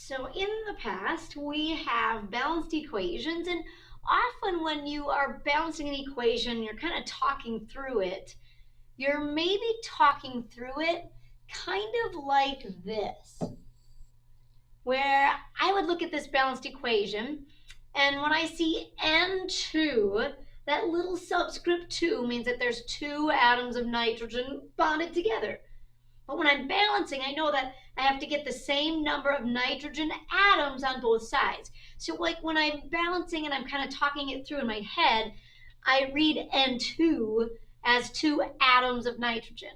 So in the past, we have balanced equations, and often when you are balancing an equation, you're kind of talking through it. You're maybe talking through it kind of like this, where I would look at this balanced equation, and when I see N2, that little subscript 2 means that there's two atoms of nitrogen bonded together. But when I'm balancing, I know that I have to get the same number of nitrogen atoms on both sides. So like when I'm balancing and I'm kind of talking it through in my head, I read N2 as two atoms of nitrogen.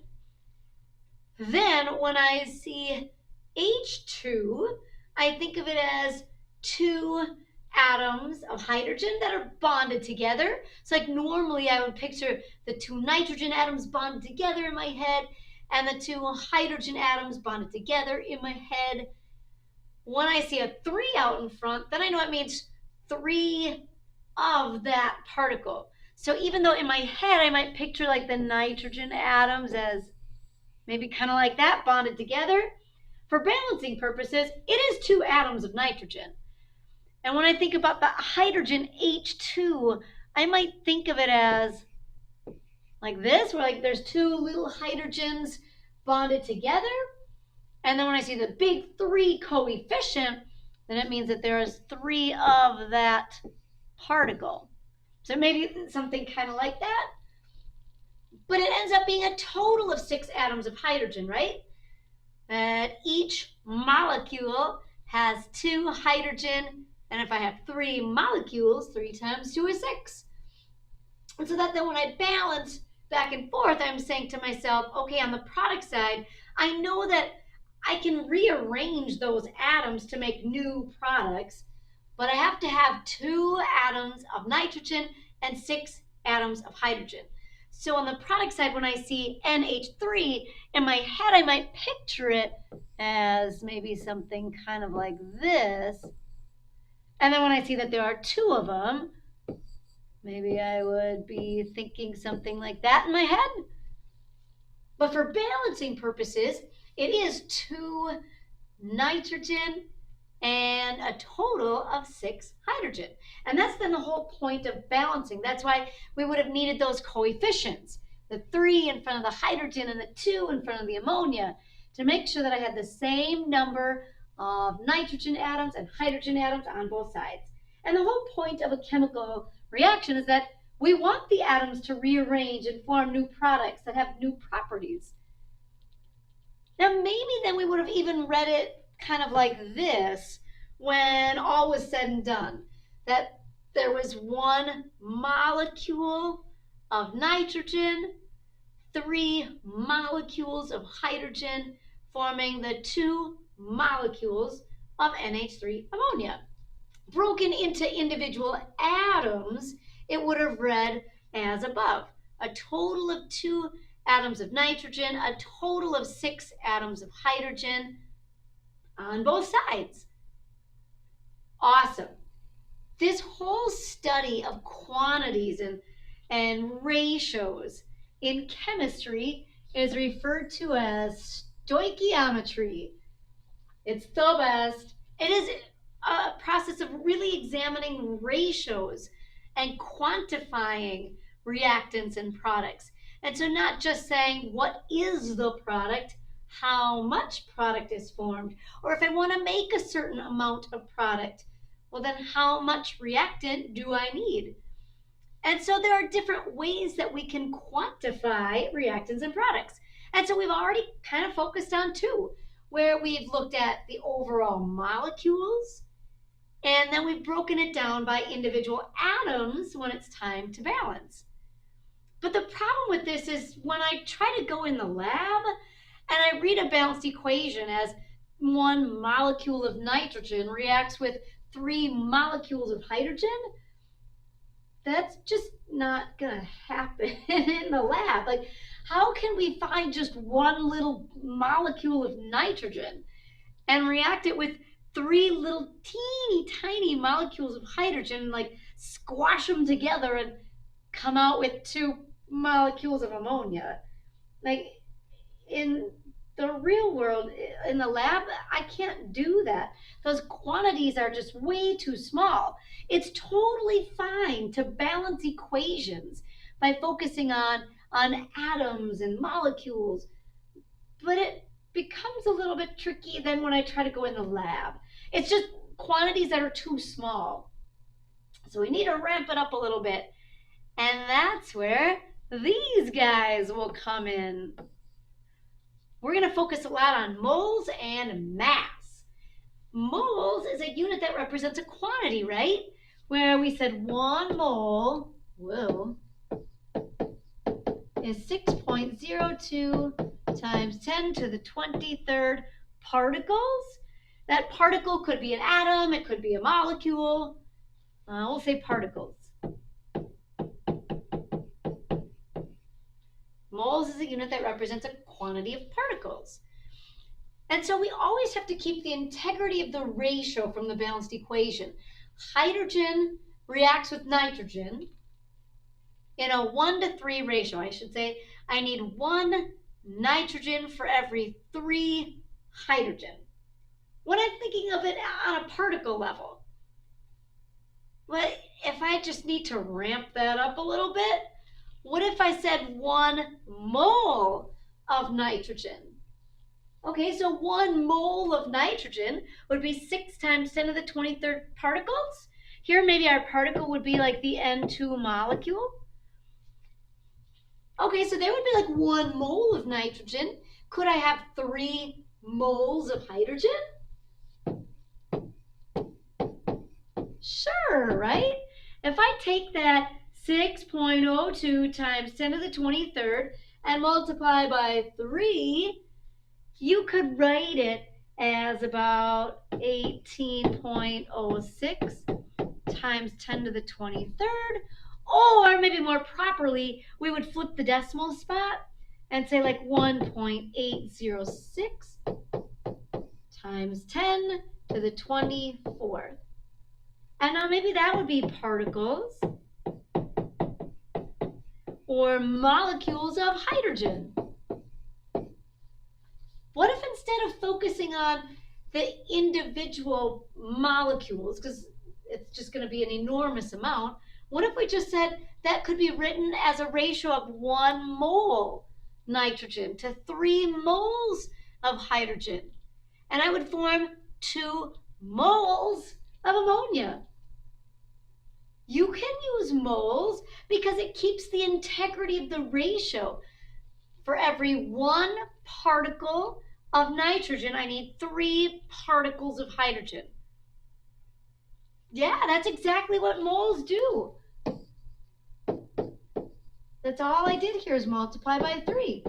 Then when I see H2, I think of it as two atoms of hydrogen that are bonded together. So like normally I would picture the two nitrogen atoms bonded together in my head and the two hydrogen atoms bonded together in my head. When I see a 3 out in front, then I know it means 3 of that particle. So even though in my head I might picture like the nitrogen atoms as maybe kind of like that bonded together, for balancing purposes, it is two atoms of nitrogen. And when I think about the hydrogen H2, I might think of it as like this, where like there's two little hydrogens bonded together. And then when I see the big 3 coefficient, then it means that there is 3 of that particle. So maybe something kind of like that. But it ends up being a total of 6 atoms of hydrogen, right? And each molecule has 2 hydrogen. And if I have 3 molecules, 3 times 2 is 6. And so that then when I balance back and forth, I'm saying to myself, okay, on the product side, I know that I can rearrange those atoms to make new products, but I have to have 2 atoms of nitrogen and 6 atoms of hydrogen. So on the product side, when I see NH3, in my head, I might picture it as maybe something kind of like this. And then when I see that there are 2 of them, maybe I would be thinking something like that in my head. But for balancing purposes, it is 2 nitrogen and a total of 6 hydrogen. And that's then the whole point of balancing. That's why we would have needed those coefficients, the 3 in front of the hydrogen and the 2 in front of the ammonia, to make sure that I had the same number of nitrogen atoms and hydrogen atoms on both sides. And the whole point of a chemical reaction is that we want the atoms to rearrange and form new products that have new properties. Now maybe then we would have even read it kind of like this when all was said and done, that there was 1 molecule of nitrogen, 3 molecules of hydrogen, forming the 2 molecules of NH3 ammonia. Broken into individual atoms, it would have read as above: a total of 2 atoms of nitrogen, a total of 6 atoms of hydrogen on both sides. Awesome. This whole study of quantities and ratios in chemistry is referred to as stoichiometry. It's the best. It is a process of really examining ratios and quantifying reactants and products. And so not just saying what is the product, how much product is formed, or if I want to make a certain amount of product, well then how much reactant do I need? And so there are different ways that we can quantify reactants and products. And so we've already kind of focused on 2, where we've looked at the overall molecules, and then we've broken it down by individual atoms when it's time to balance. But the problem with this is when I try to go in the lab and I read a balanced equation as 1 molecule of nitrogen reacts with 3 molecules of hydrogen, that's just not gonna happen in the lab. Like, how can we find just 1 little molecule of nitrogen and react it with 3 little teeny tiny molecules of hydrogen, like squash them together and come out with 2 molecules of ammonia? Like, in the real world, in the lab, I can't do that. Those quantities are just way too small. It's totally fine to balance equations by focusing on atoms and molecules, but it becomes a little bit tricky then when I try to go in the lab. It's just quantities that are too small. So we need to ramp it up a little bit. And that's where these guys will come in. We're going to focus a lot on moles and mass. Moles is a unit that represents a quantity, right? Where we said 1 mole, is 6.02 times 10 to the 23rd particles. That particle could be an atom, it could be a molecule. We'll say particles. Moles is a unit that represents a quantity of particles. And so we always have to keep the integrity of the ratio from the balanced equation. Hydrogen reacts with nitrogen in a 1:3 ratio. I should say I need 1 nitrogen for every 3 hydrogen. When I'm thinking of it on a particle level. But if I just need to ramp that up a little bit, what if I said 1 mole of nitrogen? Okay, so 1 mole of nitrogen would be 6 times 10 to the 23rd particles. Here, maybe our particle would be like the N2 molecule. Okay, so there would be like 1 mole of nitrogen. Could I have 3 moles of hydrogen? Sure, right? If I take that 6.02 times 10 to the 23rd and multiply by 3, you could write it as about 18.06 times 10 to the 23rd. Or maybe more properly, we would flip the decimal spot and say like 1.806 times 10 to the 24th. And now maybe that would be particles or molecules of hydrogen. What if instead of focusing on the individual molecules, because it's just going to be an enormous amount, what if we just said that could be written as a ratio of 1 mole nitrogen to 3 moles of hydrogen? And I would form 2 moles of ammonia. You can use moles because it keeps the integrity of the ratio. For every 1 particle of nitrogen, I need 3 particles of hydrogen. Yeah, that's exactly what moles do. That's all I did here is multiply by 3.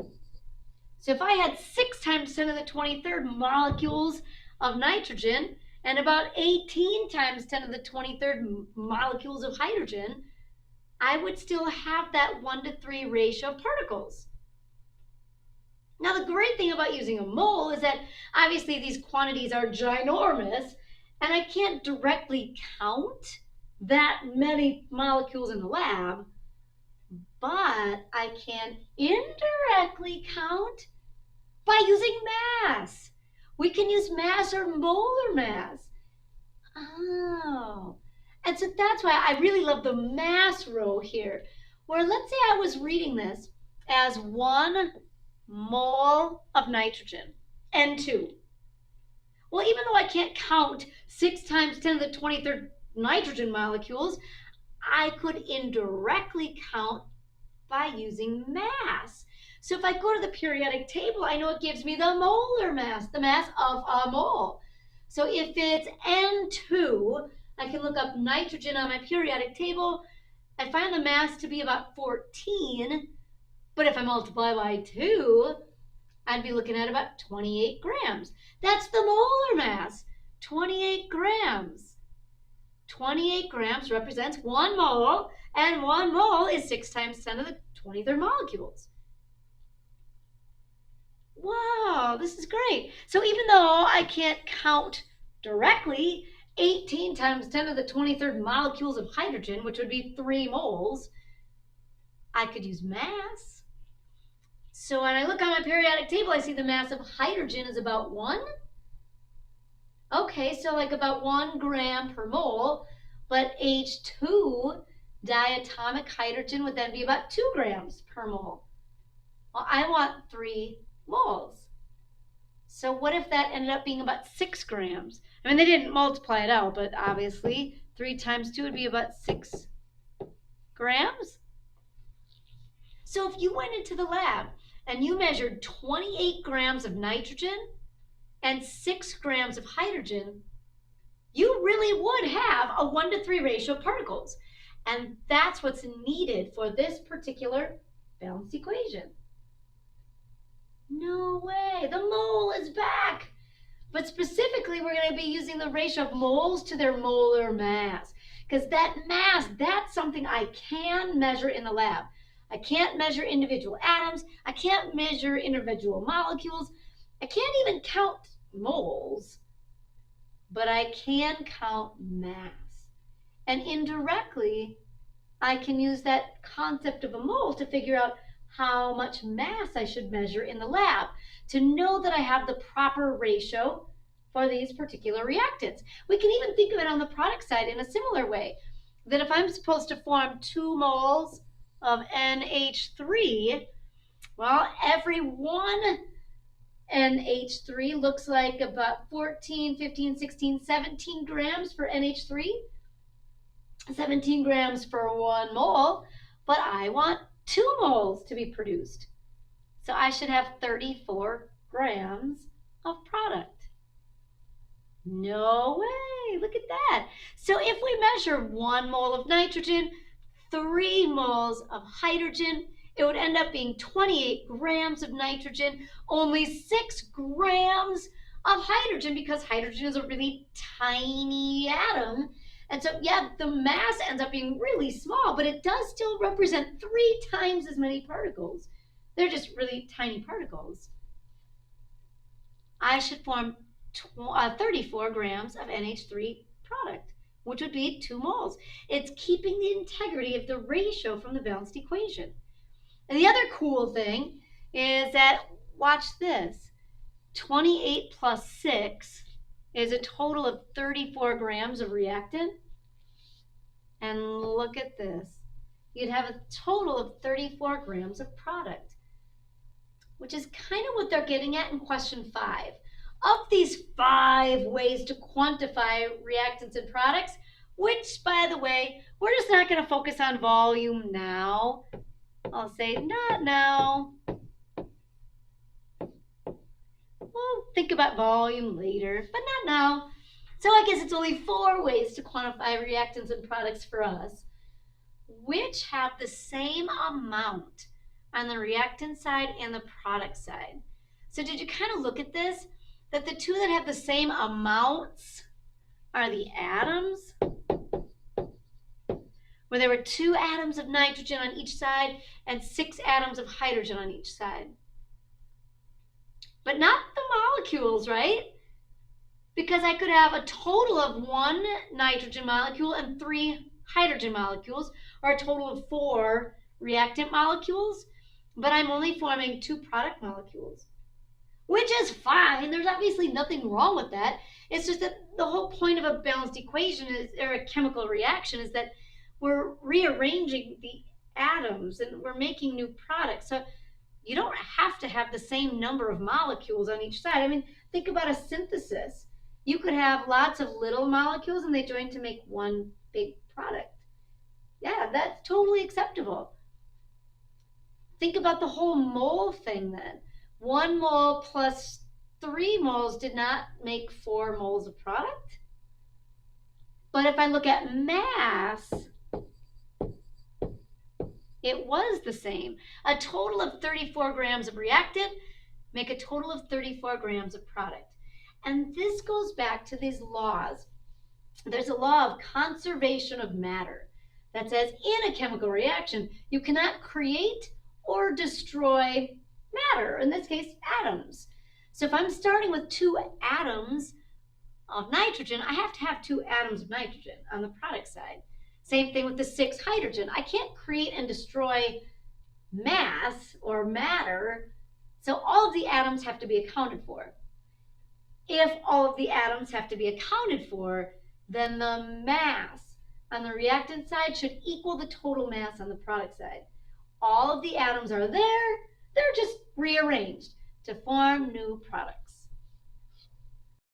So if I had 6 times 10 to the 23rd molecules of nitrogen and about 18 times 10 to the 23rd molecules of hydrogen, I would still have that 1:3 ratio of particles. Now, the great thing about using a mole is that obviously these quantities are ginormous, and I can't directly count that many molecules in the lab, but I can indirectly count by using mass. We can use mass or molar mass. Oh, and so that's why I really love the mass row here, where let's say I was reading this as 1 mole of nitrogen, N2. Well, even though I can't count 6 times 10 to the 23rd nitrogen molecules, I could indirectly count by using mass. So if I go to the periodic table, I know it gives me the molar mass, the mass of a mole. So if it's N2, I can look up nitrogen on my periodic table. I find the mass to be about 14, but if I multiply by 2, I'd be looking at about 28 grams. That's the molar mass, 28 grams. 28 grams represents 1 mole, and 1 mole is 6 times 10 to the 23rd molecules. Wow, this is great. So even though I can't count directly 18 times 10 to the 23rd molecules of hydrogen, which would be 3 moles, I could use mass. So when I look on my periodic table, I see the mass of hydrogen is about 1. Okay, so like about 1 gram per mole, but H2 diatomic hydrogen would then be about 2 grams per mole. Well, I want 3 moles. So what if that ended up being about 6 grams? I mean, they didn't multiply it out, but obviously 3 times 2 would be about 6 grams. So if you went into the lab and you measured 28 grams of nitrogen and 6 grams of hydrogen, you really would have a 1:3 ratio of particles. And that's what's needed for this particular balanced equation. No way, the mole is back. But specifically, we're going to be using the ratio of moles to their molar mass. Because that mass, that's something I can measure in the lab. I can't measure individual atoms. I can't measure individual molecules. I can't even count moles. But I can count mass. And indirectly, I can use that concept of a mole to figure out how much mass I should measure in the lab to know that I have the proper ratio for these particular reactants. We can even think of it on the product side in a similar way, that if I'm supposed to form 2 moles of NH3, well, every 1 NH3 looks like about 14, 15, 16, 17 grams for NH3, 17 grams for 1 mole, but I want 2 moles to be produced. So I should have 34 grams of product. No way, look at that. So if we measure 1 mole of nitrogen, 3 moles of hydrogen, it would end up being 28 grams of nitrogen, only 6 grams of hydrogen, because hydrogen is a really tiny atom. And so, yeah, the mass ends up being really small, but it does still represent 3 times as many particles. They're just really tiny particles. I should form 34 grams of NH3 product, which would be 2 moles. It's keeping the integrity of the ratio from the balanced equation. And the other cool thing is that, watch this, 28 plus 6 is a total of 34 grams of reactant. And look at this. You'd have a total of 34 grams of product, which is kind of what they're getting at in question 5. Of these 5 ways to quantify reactants and products, which, by the way, we're just not going to focus on volume now. I'll say not now. We'll think about volume later, but not now. So I guess it's only 4 ways to quantify reactants and products for us, which have the same amount on the reactant side and the product side. So did you kind of look at this? That the 2 that have the same amounts are the atoms, where there were 2 atoms of nitrogen on each side and 6 atoms of hydrogen on each side. But not the molecules, right? Because I could have a total of 1 nitrogen molecule and 3 hydrogen molecules, or a total of 4 reactant molecules, but I'm only forming 2 product molecules, which is fine. There's obviously nothing wrong with that. It's just that the whole point of a balanced equation is, or a chemical reaction, is that we're rearranging the atoms and we're making new products. So you don't have to have the same number of molecules on each side. I mean, think about a synthesis. You could have lots of little molecules and they join to make one big product. Yeah, that's totally acceptable. Think about the whole mole thing then. 1 mole plus 3 moles did not make 4 moles of product. But if I look at mass, it was the same. A total of 34 grams of reactant make a total of 34 grams of product. And this goes back to these laws. There's a law of conservation of matter that says in a chemical reaction, you cannot create or destroy matter, in this case, atoms. So if I'm starting with 2 atoms of nitrogen, I have to have 2 atoms of nitrogen on the product side. Same thing with the 6 hydrogen. I can't create and destroy mass or matter, so all of the atoms have to be accounted for. If all of the atoms have to be accounted for, then the mass on the reactant side should equal the total mass on the product side. All of the atoms are there, they're just rearranged to form new products.